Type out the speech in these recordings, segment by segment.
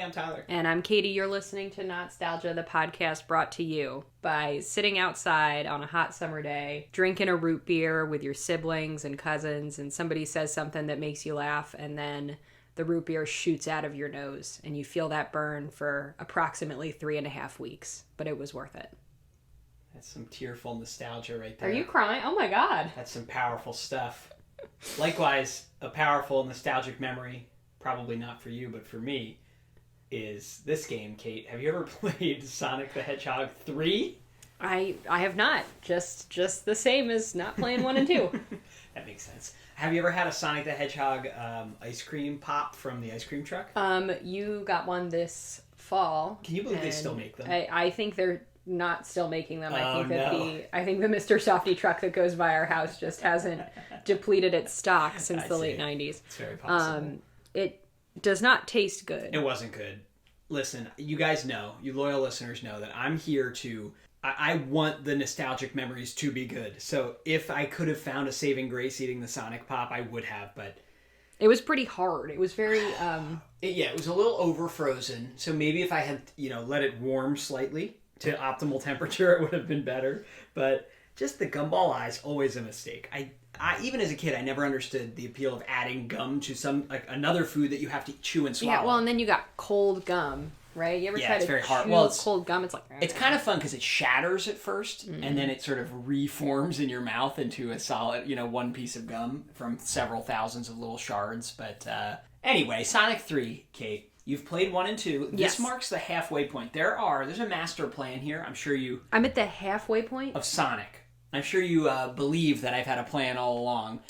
Hey, I'm Tyler. And I'm Katie. You're listening to Not-Stalgia, the podcast brought to you by sitting outside on a hot summer day, drinking a root beer with your siblings and cousins, and somebody says something that makes you laugh, and then the root beer shoots out of your nose, and you feel that burn for approximately 3.5 weeks. But it was worth it. That's some tearful nostalgia right there. Are you crying? Oh my God. That's some powerful stuff. Likewise, a powerful nostalgic memory, probably not for you, but for me, is this game, Kate. Have you ever played Sonic the Hedgehog 3? I have not. Just the same as not playing 1 and 2. That makes sense. Have you ever had a Sonic the Hedgehog ice cream pop from the ice cream truck? You got one this fall. Can you believe they still make them? I think they're not still making them. I think the Mr. Softy truck that goes by our house just hasn't depleted its stock since the late 90s. It's very possible. It does not taste good. It wasn't good. Listen, you guys know, you loyal listeners know that I'm here to... I want the nostalgic memories to be good. So if I could have found a saving grace eating the Sonic Pop, I would have, but... It was pretty hard. It was very... it was a little over frozen. So maybe if I had, let it warm slightly to optimal temperature, it would have been better. But just the gumball eyes, always a mistake. I even as a kid, I never understood the appeal of adding gum to another food that you have to chew and swallow. Yeah, well, and then you got cold gum, right? You ever try to very hard. chew cold gum? It's like... It's kind of fun because it shatters at first, and then it sort of reforms in your mouth into a solid, one piece of gum from several thousands of little shards. But anyway, Sonic 3, Kate, you've played 1 and 2. Yes. This marks the halfway point. There's a master plan here. I'm at the halfway point? Of Sonic. I'm sure you believe that I've had a plan all along.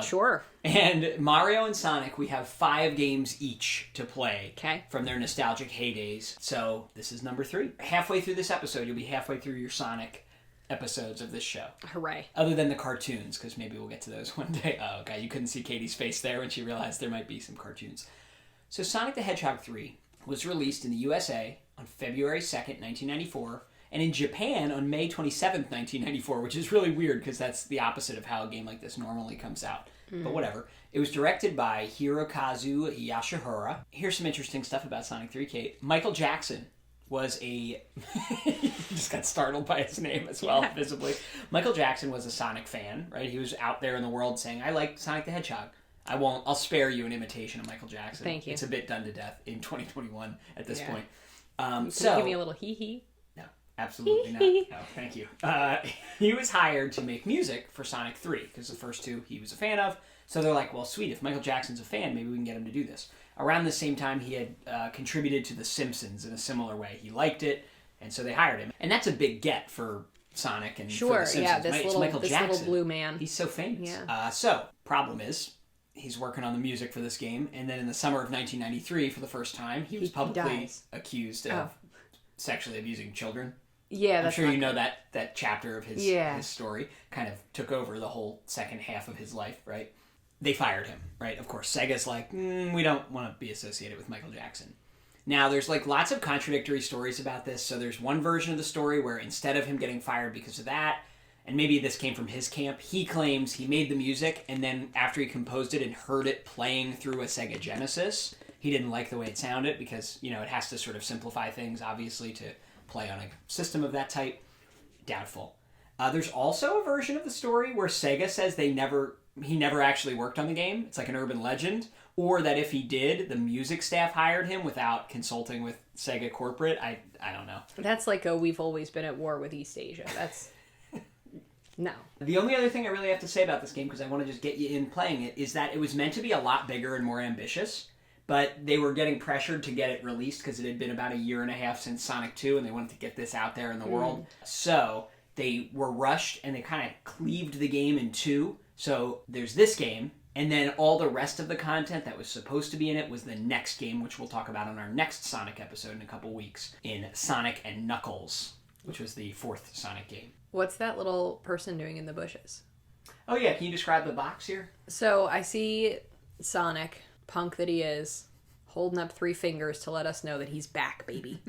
Sure. And Mario and Sonic, we have 5 games each to play from their nostalgic heydays. So this is number 3. Halfway through this episode, you'll be halfway through your Sonic episodes of this show. Hooray. Other than the cartoons, because maybe we'll get to those one day. Oh, okay, you couldn't see Katie's face there when she realized there might be some cartoons. So Sonic the Hedgehog 3 was released in the USA on February 2nd, 1994, and in Japan on May 27th, 1994, which is really weird because that's the opposite of how a game like this normally comes out. But whatever. It was directed by Hirokazu Yasuhara. Here's some interesting stuff about Sonic 3, Kate. Michael Jackson was you just got startled by his name as well, visibly. Michael Jackson was a Sonic fan, right? He was out there in the world saying, I like Sonic the Hedgehog. I'll spare you an imitation of Michael Jackson. Thank you. It's a bit done to death in 2021 at this point. Can you give me a little hee-hee? Absolutely not. No, thank you. He was hired to make music for Sonic 3, because the first 2 he was a fan of. So they're like, well, sweet, if Michael Jackson's a fan, maybe we can get him to do this. Around the same time, he had contributed to The Simpsons in a similar way. He liked it, and so they hired him. And that's a big get for Sonic and for The Simpsons. This little blue man. He's so famous. Yeah. So, problem is, he's working on the music for this game, and then in the summer of 1993, for the first time, he was publicly accused of sexually abusing children. Yeah, I'm sure you know that chapter of his story kind of took over the whole second half of his life, right? They fired him, right? Of course, Sega's like, we don't want to be associated with Michael Jackson. Now, there's lots of contradictory stories about this. So there's one version of the story where instead of him getting fired because of that, and maybe this came from his camp, he claims he made the music, and then after he composed it and heard it playing through a Sega Genesis, he didn't like the way it sounded because, it has to sort of simplify things, obviously, to play on a system of that type. Doubtful. There's also a version of the story where Sega says he never actually worked on the game. It's like an urban legend. Or that if he did, the music staff hired him without consulting with Sega corporate. I don't know. That's like we've always been at war with East Asia. That's... No. The only other thing I really have to say about this game, because I want to just get you in playing it, is that it was meant to be a lot bigger and more ambitious. But they were getting pressured to get it released because it had been about 1.5 years since Sonic 2, and they wanted to get this out there in the world. So they were rushed, and they kind of cleaved the game in 2. So there's this game, and then all the rest of the content that was supposed to be in it was the next game, which we'll talk about on our next Sonic episode in a couple weeks, in Sonic and Knuckles, which was the 4th Sonic game. What's that little person doing in the bushes? Oh yeah, can you describe the box here? So I see Sonic... punk that he is, holding up 3 fingers to let us know that he's back, baby.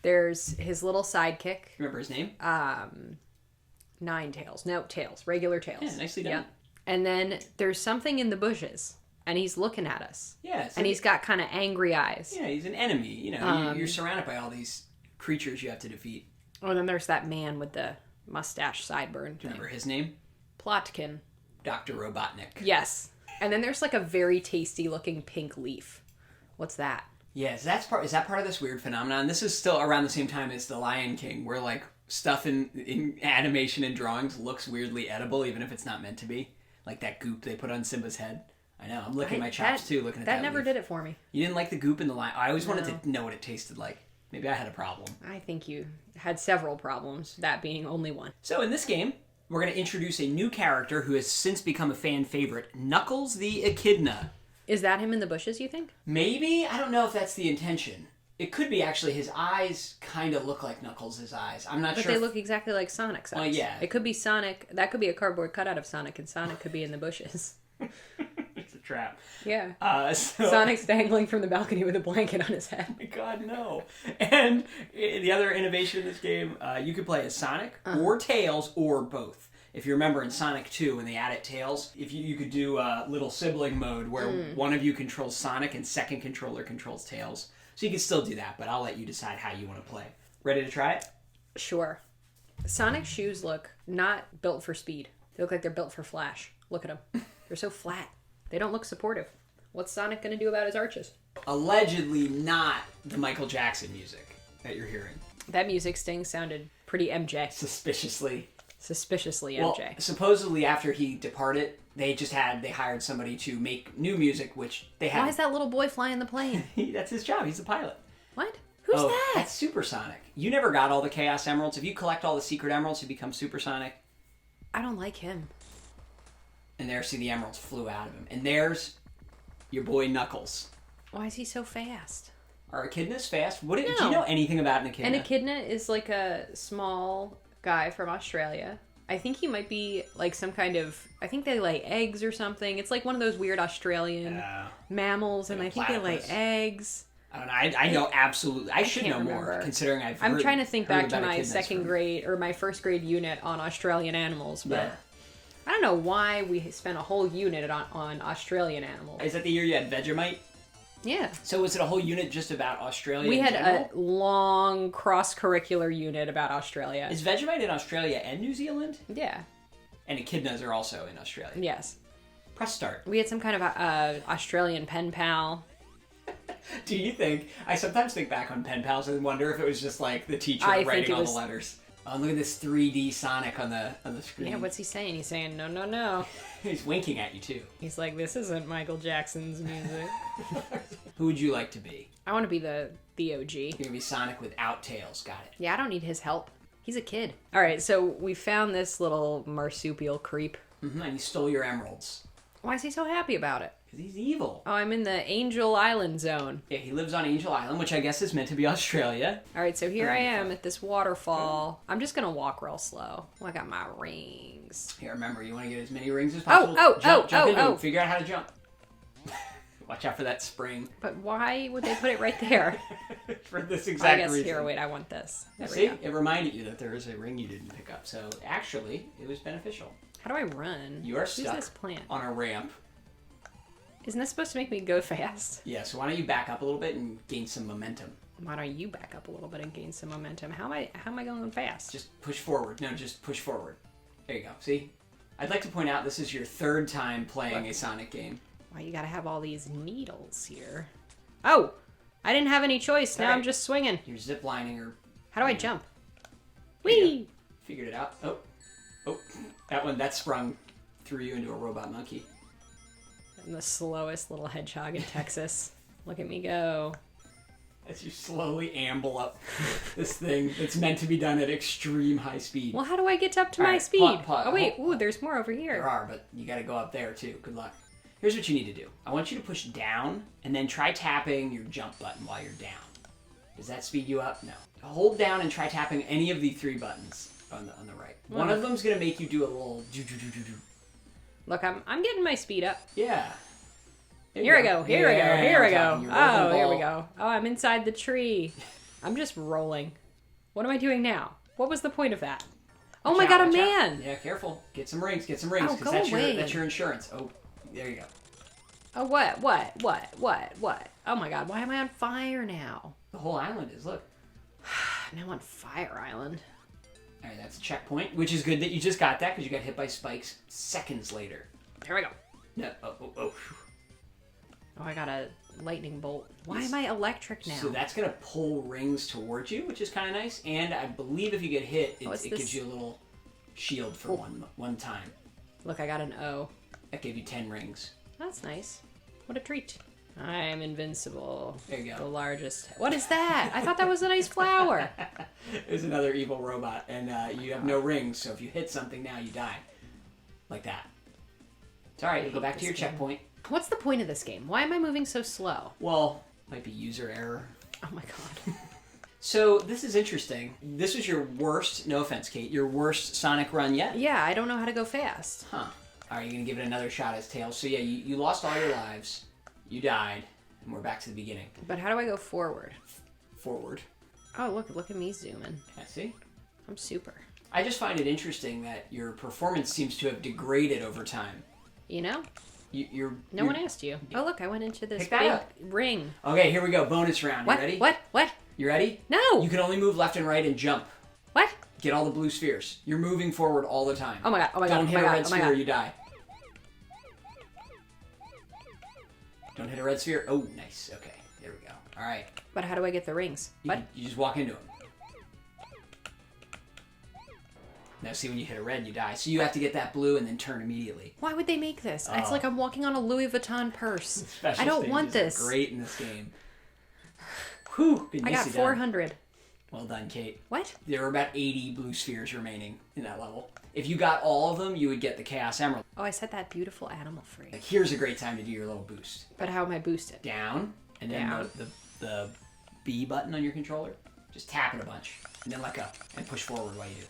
There's his little sidekick. Remember his name? Ninetales. No, Tails. Regular Tails. Yeah, nicely done. Yeah. And then there's something in the bushes. and he's looking at us. Yeah. And he's got kind of angry eyes. Yeah, he's an enemy. You know, you're surrounded by all these creatures you have to defeat. Oh, and then there's that man with the mustache sideburn. Do you remember his name? Plotkin. Dr. Robotnik. Yes. And then there's like a very tasty looking pink leaf. What's that? Yes, is that part of this weird phenomenon? This is still around the same time as The Lion King, where like stuff in animation and drawings looks weirdly edible, even if it's not meant to be. Like that goop they put on Simba's head. I know, I'm licking my chops too, looking at that. That never did it for me. You didn't like the goop in the lion? I always wanted to know what it tasted like. Maybe I had a problem. I think you had several problems, that being only one. So in this game, we're going to introduce a new character who has since become a fan favorite, Knuckles the Echidna. Is that him in the bushes, you think? Maybe. I don't know if that's the intention. It could be, actually. His eyes kind of look like Knuckles' eyes. I'm not sure. But they look exactly like Sonic's eyes. Well, yeah. It could be Sonic. That could be a cardboard cutout of Sonic, and Sonic could be in the bushes. It's a trap. Yeah. Sonic's dangling from the balcony with a blanket on his head. Oh my God, no. And the other innovation in this game, you could play as Sonic or Tails or both. If you remember in Sonic 2, when they added Tails, if you could do little sibling mode where one of you controls Sonic and second controller controls Tails. So you can still do that, but I'll let you decide how you want to play. Ready to try it? Sure. Sonic's shoes look not built for speed. They look like they're built for Flash. Look at them. They're so flat. They don't look supportive. What's Sonic going to do about his arches? Allegedly not the Michael Jackson music that you're hearing. That music sting sounded pretty MJ. Suspiciously MJ. Well, supposedly after he departed, they hired somebody to make new music, which they had. Why is that little boy flying the plane? That's his job. He's the pilot. What? Who's that? That's Supersonic. You never got all the Chaos Emeralds. If you collect all the Secret Emeralds, you become Supersonic. I don't like him. And there, see, the emeralds flew out of him. And there's your boy Knuckles. Why is he so fast? Are echidnas fast? Do you know anything about an echidna? An echidna is like a small guy from Australia. I think he might be like some kind of... I think they lay eggs or something. It's like one of those weird Australian mammals, and I think they lay eggs. I don't know. I know absolutely. I should know more, considering I'm trying to think back to my second grade or my first grade unit on Australian animals, but... Yeah. I don't know why we spent a whole unit on Australian animals. Is that the year you had Vegemite? Yeah. So was it a whole unit just about Australia? We had a long cross-curricular unit about Australia. Is Vegemite in Australia and New Zealand? Yeah. And echidnas are also in Australia? Yes. Press start. We had some kind of Australian pen pal. Do you think... I sometimes think back on pen pals and wonder if it was just like the teacher writing all the letters. Oh, look at this 3D Sonic on the screen. Yeah, what's he saying? He's saying, no, no, no. He's winking at you, too. He's like, this isn't Michael Jackson's music. Who would you like to be? I want to be the OG. You're going to be Sonic without Tails. Got it. Yeah, I don't need his help. He's a kid. All right, so we found this little marsupial creep. Mm-hmm, and he stole your emeralds. Why is he so happy about it? Because he's evil. Oh, I'm in the Angel Island zone. Yeah, he lives on Angel Island, which I guess is meant to be Australia. All right, so here I am at this waterfall. I'm just going to walk real slow. Oh, I got my rings. Here, remember, you want to get as many rings as possible. Jump into figure out how to jump. Watch out for that spring. But why would they put it right there? For this exact reason. Here, wait, I want this. See, it reminded you that there is a ring you didn't pick up. So, actually, it was beneficial. How do I run? You are stuck this plant? On a ramp. Isn't that supposed to make me go fast? Yeah, so why don't you back up a little bit and gain some momentum? Why don't you back up a little bit and gain some momentum? How am I going fast? Just push forward. No, just push forward. There you go. See? I'd like to point out this is your third time playing a Sonic game. Why you gotta have all these needles here? Oh! I didn't have any choice. Now I'm just swinging. You're ziplining or... How do I jump? Whee! Figured it out. Oh. That sprung threw you into a robot monkey. I'm the slowest little hedgehog in Texas. Look at me go. As you slowly amble up this thing that's meant to be done at extreme high speed. Well, how do I get up to my speed? Oh, wait. Ooh, there's more over here. There are, but you gotta go up there, too. Good luck. Here's what you need to do. I want you to push down, and then try tapping your jump button while you're down. Does that speed you up? No. Hold down and try tapping any of the 3 buttons on the right. One of them's gonna make you do a little do-do-do-do-do. Look, I'm getting my speed up. Yeah. Here we go. Oh, here we go. Oh, I'm inside the tree. I'm just rolling. What am I doing now? What was the point of that? Oh my God, a man! Yeah, careful. Get some rings. Oh, Because that's your insurance. Oh, there you go. Oh, what? Oh my god, why am I on fire now? The whole island is, look. Now on Fire Island. All right, that's a checkpoint, which is good that you just got that because you got hit by spikes seconds later. Here we go. No, oh. Oh, I got a lightning bolt. Why am I electric now? So that's going to pull rings towards you, which is kind of nice. And I believe if you get hit, it gives you a little shield for one time. Look, I got an O. That gave you 10 rings. That's nice. What a treat. I am invincible. There you go. The largest. What is that? I thought that was a nice flower. There's another evil robot, and you have no rings, so if you hit something now, you die. Like that. It's alright, you'll go back to your checkpoint. What's the point of this game? Why am I moving so slow? Well, might be user error. Oh my god. So, this is interesting. This was your worst, no offense, Kate, your worst Sonic run yet? Yeah, I don't know how to go fast. Huh. Alright, you're going to give it another shot as Tails. So yeah, you lost all your lives, you died, and we're back to the beginning. But how do I go forward? Forward. Oh, look at me zooming. I see. I'm super. I just find it interesting that your performance seems to have degraded over time. You know? No one asked you. Oh, look, I went into this big ring. Okay, here we go. Bonus round. What? You ready? What? You ready? No! You can only move left and right and jump. What? Get all the blue spheres. You're moving forward all the time. Oh my god. Don't hit a red sphere or you die. Don't hit a red sphere. Oh, nice. Okay, there we go. All right. But how do I get the rings? What? You just walk into them. Now, see, when you hit a red, you die. So you have to get that blue and then turn immediately. Why would they make this? It's like I'm walking on a Louis Vuitton purse. I don't want this. Great in this game. Whew. I got 400. Well done, Kate. What? There were about 80 blue spheres remaining in that level. If you got all of them, you would get the Chaos Emerald. Oh, I set that beautiful animal free. Here's a great time to do your little boost. But how am I boosted? Down, and then the B button on your controller. Just tap it a bunch, and then let go, and push forward while you do.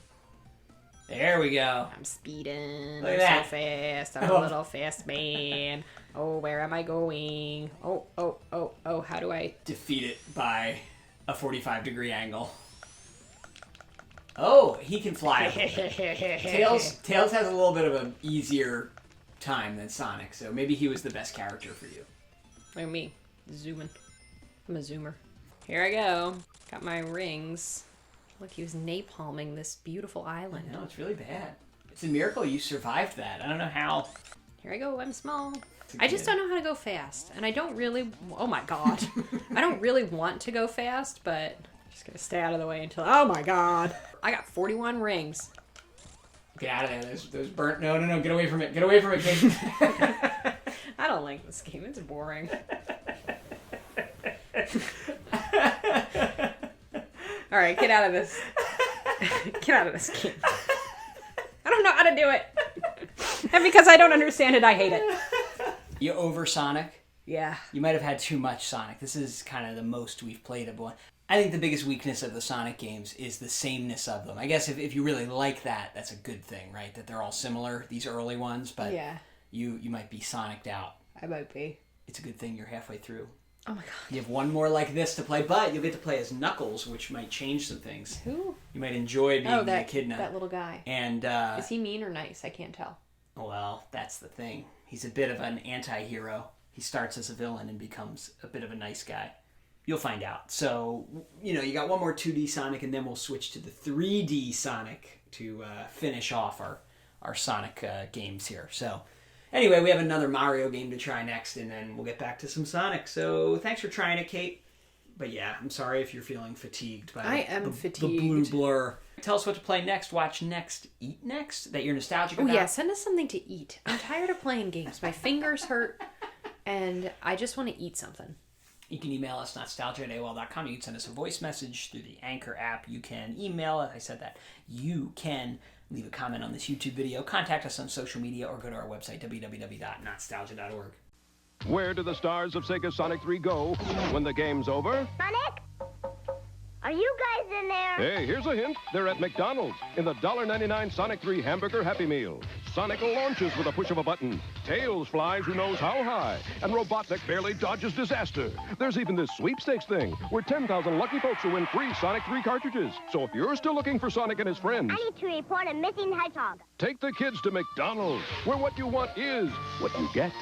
There we go. I'm speeding. Look at that. So fast. I'm a little fast man. Oh, where am I going? Oh, how do I... Defeat it by a 45-degree angle. Oh, he can fly. Tails has a little bit of an easier time than Sonic, so maybe he was the best character for you. Look at me. Zooming. I'm a zoomer. Here I go. Got my rings. Look, he was napalming this beautiful island. No, it's really bad. It's a miracle you survived that. I don't know how. Here I go. I'm small. I just don't know how to go fast. And I don't really... Oh, my God. I don't really want to go fast, but I'm just going to stay out of the way until... Oh, my God. I got 41 rings. Get out of there. Those burnt... No. Get away from it. Get away from it, Kate. I don't like this game. It's boring. All right, get out of this. Get out of this game. I don't know how to do it. And because I don't understand it, I hate it. You over Sonic? Yeah. You might have had too much Sonic. This is kind of the most we've played of one. I think the biggest weakness of the Sonic games is the sameness of them. I guess if you really like that, that's a good thing, right? That they're all similar, these early ones, but yeah. You might be Sonic'd out. I might be. It's a good thing you're halfway through. Oh my god. You have one more like this to play, but you'll get to play as Knuckles, which might change some things. Who? You might enjoy being the Echidna. That little guy. And is he mean or nice? I can't tell. Well, that's the thing. He's a bit of an anti-hero. He starts as a villain and becomes a bit of a nice guy. You'll find out. So, you got one more 2D Sonic, and then we'll switch to the 3D Sonic to finish off our Sonic games here. So, anyway, we have another Mario game to try next, and then we'll get back to some Sonic. So, thanks for trying it, Kate. But yeah, I'm sorry if you're feeling fatigued by the blue blur. Tell us what to play next, watch next, eat next, that you're nostalgic about. Oh yeah, send us something to eat. I'm tired of playing games. My fingers hurt, and I just want to eat something. You can email us, Not-Stalgia@AOL.com. You can send us a voice message through the Anchor app. You can email, as I said that. You can leave a comment on this YouTube video, contact us on social media, or go to our website, www.notstalgia.org. Where do the stars of Sega Sonic 3 go when the game's over? Sonic? Are you guys in there? Hey, here's a hint. They're at McDonald's in the $1.99 Sonic 3 Hamburger Happy Meal. Sonic launches with a push of a button. Tails flies who knows how high. And Robotnik barely dodges disaster. There's even this sweepstakes thing where 10,000 lucky folks will win free Sonic 3 cartridges. So if you're still looking for Sonic and his friends... I need to report a missing hedgehog. Take the kids to McDonald's, where what you want is what you get.